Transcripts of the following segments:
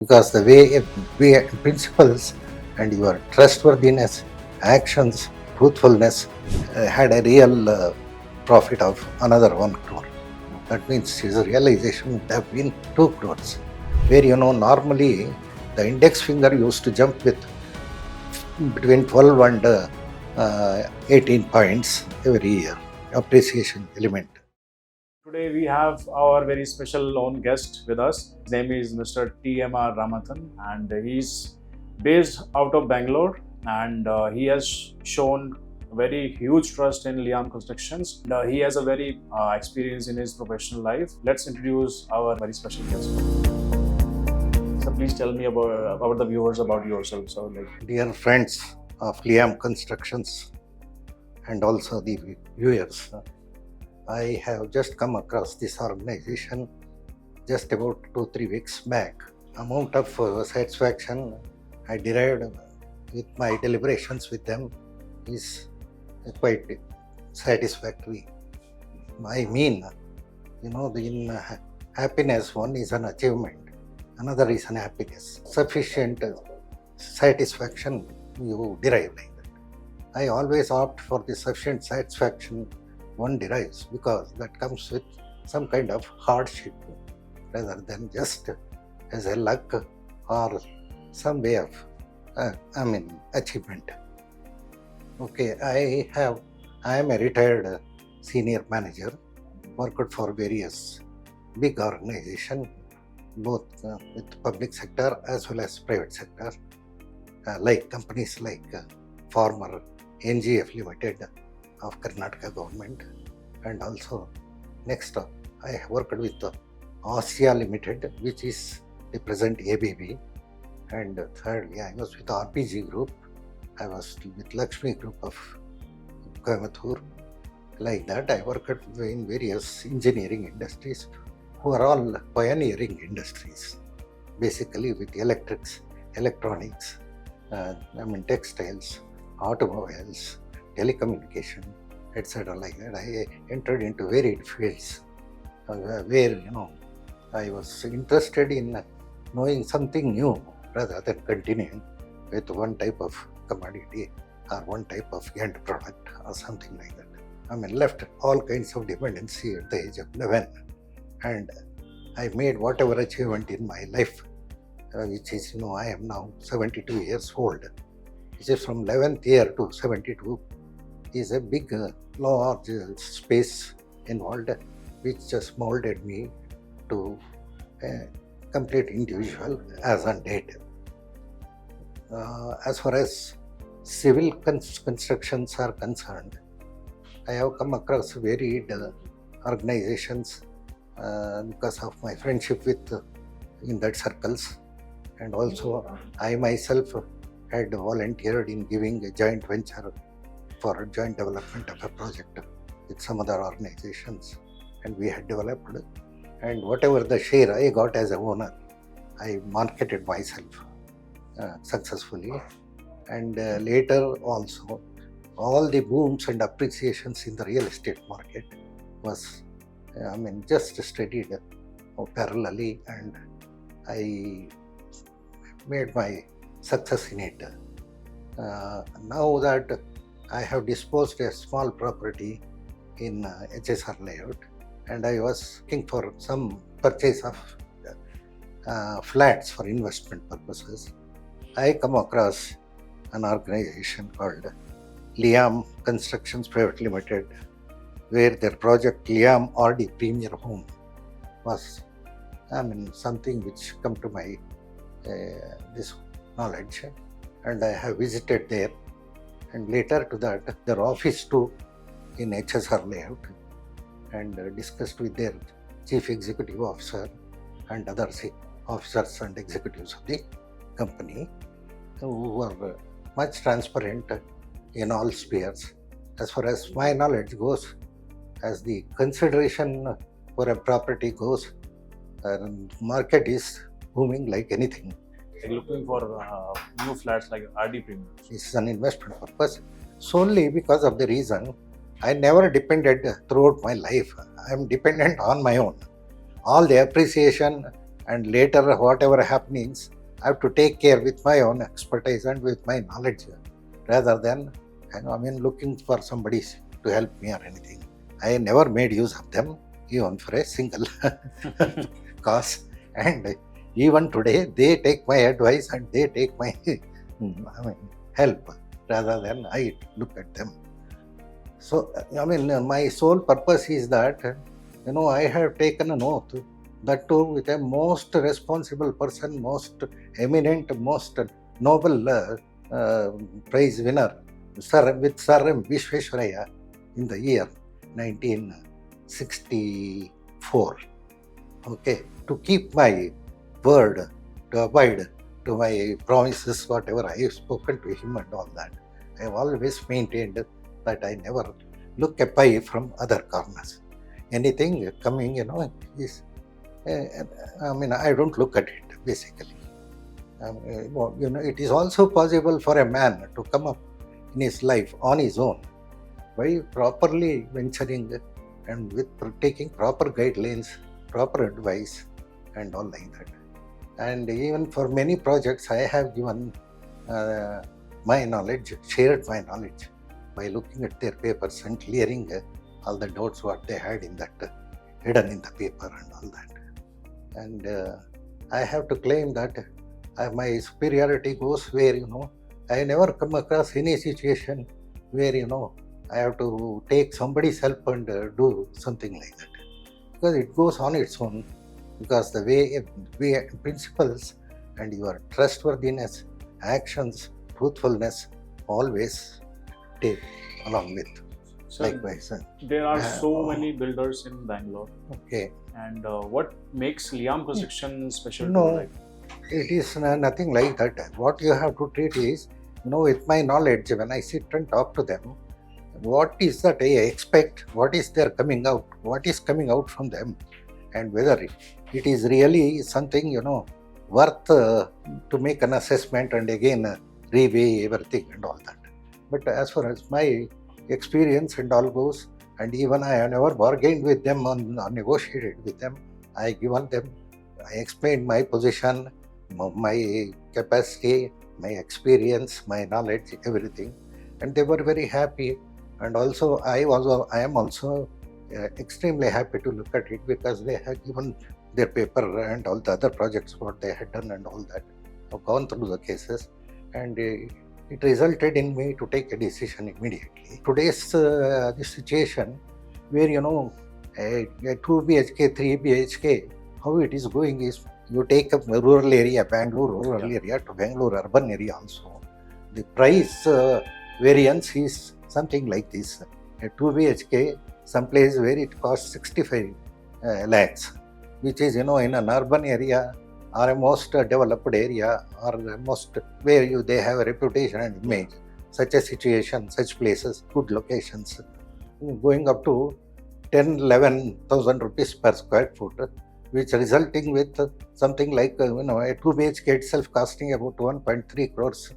because the way principles and your trustworthiness, actions, truthfulness had a real profit of another 1 crore. That means his realization would have been 2 crores. Where normally the index finger used to jump with between 12 and 18 points every year. Appreciation element. Today we have our very special own guest with us. His name is Mr. TMR Ramathan, and he's based out of Bangalore, and he has shown very huge trust in Liam Constructions. He has a very experience in his professional life. Let's introduce our very special guest. So please tell me about the viewers about yourself. So Dear friends of Liam Constructions and also the viewers, I have just come across this organization just about 2-3 weeks back. Amount of satisfaction I derived with my deliberations with them is quite satisfactory. I mean, in happiness, one is an achievement, another is an happiness. Sufficient satisfaction you derive like that. I always opt for the sufficient satisfaction one derives because that comes with some kind of hardship rather than just as a luck or some way of achievement. Okay, I am a retired senior manager, worked for various big organizations, both with public sector as well as private sector, like companies like former NGF Limited of Karnataka government, and also next I worked with Asia Limited, which is the present ABB, and thirdly I was with RPG Group. I was with Lakshmi Group of Coimbatore. Like that, I worked in various engineering industries who are all pioneering industries, basically with electrics, electronics, textiles, automobiles, telecommunication, etc. Like that. I entered into varied fields where I was interested in knowing something new rather than continuing with one type of commodity or one type of end product or something like that. Left all kinds of dependency at the age of 11, and I made whatever achievement in my life, which is, I am now 72 years old, which is from 11th year to 72, is a big, large space involved, which just molded me to a complete individual as on date. As far as civil constructions are concerned, I have come across varied organizations because of my friendship with in that circles, and also I myself had volunteered in giving a joint venture for joint development of a project with some other organizations, and we had developed, and whatever the share I got as a owner, I marketed myself successfully, and later also all the booms and appreciations in the real estate market was just studied parallelly, and I made my success in it. Now that I have disposed a small property in HSR layout, and I was looking for some purchase of flats for investment purposes, I come across an organization called Liam Constructions Private Limited, where their project Liam RD Premier Home was something which come to my this knowledge, and I have visited there, and later to that their office too in HSR layout, and discussed with their chief executive officer and other officers and executives of the company, who were much transparent in all spheres. As far as my knowledge goes, as the consideration for a property goes, market is booming like anything. looking for new flats like RD Premium. This is an investment purpose solely because of the reason I never depended throughout my life. I am dependent on my own. All the appreciation and later whatever happenings, I have to take care with my own expertise and with my knowledge rather than looking for somebody to help me or anything. I never made use of them even for a single cause, and even today they take my advice and they take my help rather than I look at them. So my sole purpose is that I have taken an oath, that too with a most responsible person, most eminent, most noble prize winner, Sir M. Vishwesvaraya, in the year 1964. Okay, to keep my word, to abide to my promises, whatever I have spoken to him and all that. I have always maintained that I never look a pie from other corners. Anything coming, is, I don't look at it, basically. It is also possible for a man to come up in his life on his own by properly venturing and with taking proper guidelines, proper advice, and all like that. And even for many projects, I have given my knowledge, shared my knowledge by looking at their papers and clearing all the doubts what they had in that, hidden in the paper and all that. And I have to claim that my superiority goes where, I never come across any situation where, I have to take somebody's help and do something like that. Because it goes on its own. Because the way principles and your trustworthiness, actions, truthfulness always take along with. So Likewise. there are so many builders in Bangalore. Okay. And what makes Liam Construction special? No, it is nothing like that. What you have to treat is, with my knowledge, when I sit and talk to them, what is that I expect, what is there coming out, what is coming out from them, and whether it is really something, worth to make an assessment and again reweigh everything and all that. But as far as my experience and all goes, and even I have never bargained with them or negotiated with them. I explained my position, my capacity, my experience, my knowledge, everything, and they were very happy. And also, I am also extremely happy to look at it because they have given their paper and all the other projects what they had done and all that. I've gone through the cases, and it resulted in me to take a decision immediately. Today's this situation where, a 2 BHK, 3 BHK, how it is going is, you take up a rural area, Bangalore rural area to Bangalore urban area also. The price variance is something like this. A 2 BHK, some place where it costs 65 lakhs, which is, in an urban area or a most developed area or most where they have a reputation and image. Such a situation, such places, good locations, going up to 10,000-11,000 rupees per square foot, which resulting with something like, a 2 BHK itself costing about 1.3 crores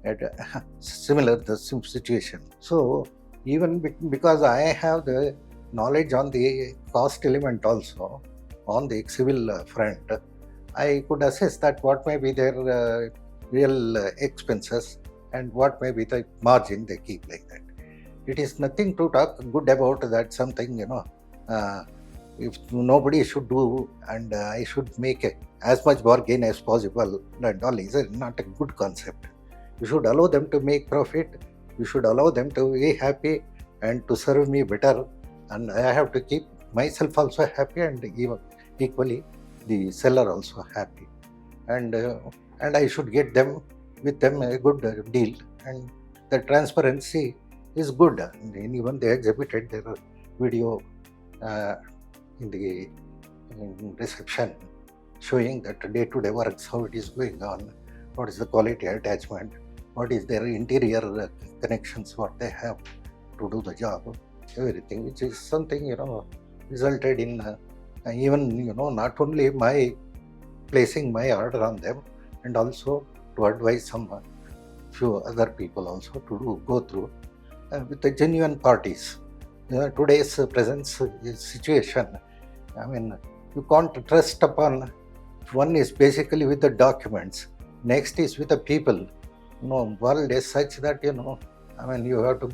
at similar the situation. So even because I have the knowledge on the cost element also, on the civil front, I could assess that what may be their real expenses and what may be the margin they keep like that. It is nothing to talk good about that something, if nobody should do and I should make as much bargain as possible, and all is not a good concept. You should allow them to make profit, you should allow them to be happy and to serve me better, and I have to keep myself also happy and even equally the seller also happy, and I should get them with them a good deal, and the transparency is good. And even they exhibited their video in the reception showing that day-to-day works, how it is going on, what is the quality attachment, what is their interior connections, what they have to do the job, everything, which is something, resulted in even, not only my placing my order on them, and also to advise some few other people also to go through with the genuine parties. Today's present situation, you can't trust upon One is basically with the documents. Next is with the people. World is such that I mean, you have to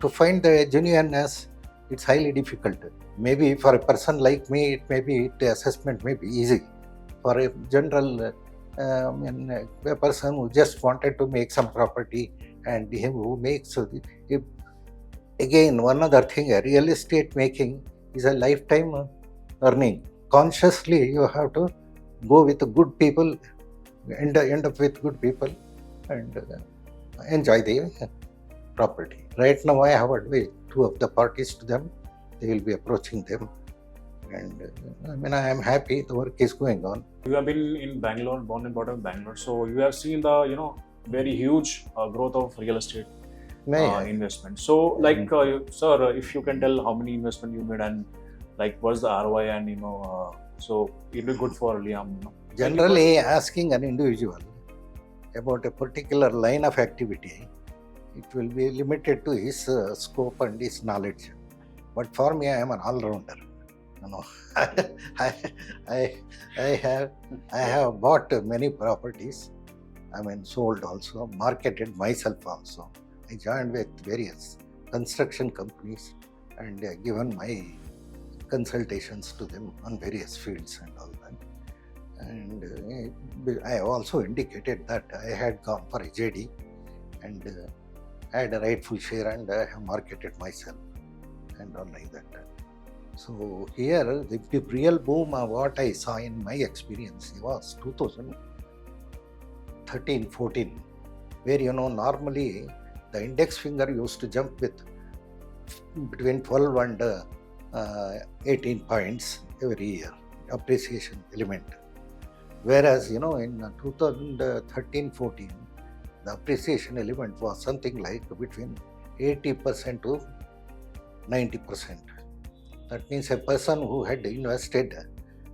find the genuineness. It's highly difficult. Maybe for a person like me, the assessment may be easy. For a general, a person who just wanted to make some property, and him who makes if, again, one other thing, real estate making is a lifetime earning. Consciously, you have to go with good people, end up with good people, and enjoy the property. Right now, I have advised two of the parties to them. They will be approaching them, and I am happy the work is going on. You have been in Bangalore, born and brought up in Bangalore, so you have seen the very huge growth of real estate investment. So, like, sir, if you can tell how many investment you made and like what's the ROI, and so it'll be good for Liam. Generally, asking an individual about a particular line of activity, it will be limited to his scope and his knowledge. But for me, I am an all-rounder. I have bought many properties. Sold also, marketed myself also. I joined with various construction companies and given my consultations to them on various fields and all that. And I also indicated that I had gone for a JD and had a rightful share, and I have marketed myself and all like that. So here, the real boom of what I saw in my experience was 2013-14, where normally the index finger used to jump with between 12 and 18 points every year, appreciation element. Whereas in 2013-14, the appreciation element was something like between 80% to 90%. That means a person who had invested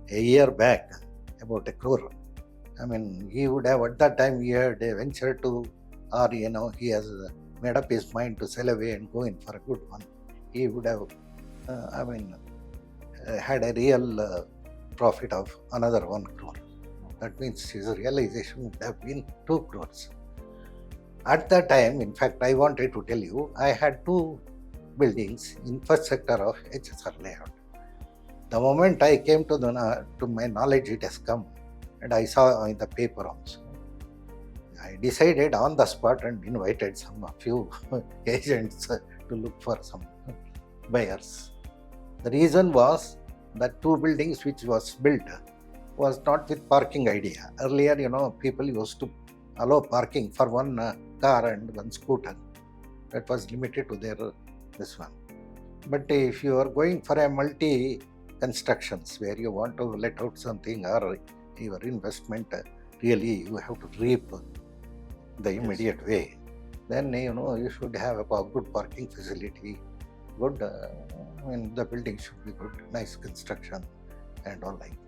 a year back about 1 crore, he would have at that time he had ventured to, or he has made up his mind to sell away and go in for a good one. He would have, had a real profit of another 1 crore. That means his realization would have been 2 crores. At that time, in fact, I wanted to tell you, I had 2 buildings in first sector of HSR layout. The moment I came to my knowledge, it has come, and I saw in the paper also. I decided on the spot and invited a few agents to look for some buyers. The reason was that 2 buildings which was built was not with parking idea. Earlier, people used to allow parking for 1 car and 1 scooter. That was limited to this one. But if you are going for a multi constructions where you want to let out something, or your investment really you have to reap the immediate way, then you should have a good parking facility, good the building should be good, nice construction and all like.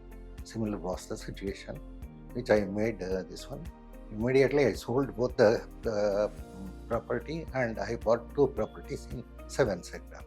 Similar was the situation which I made this one. Immediately I sold both the property, and I bought 2 properties in 7th sector.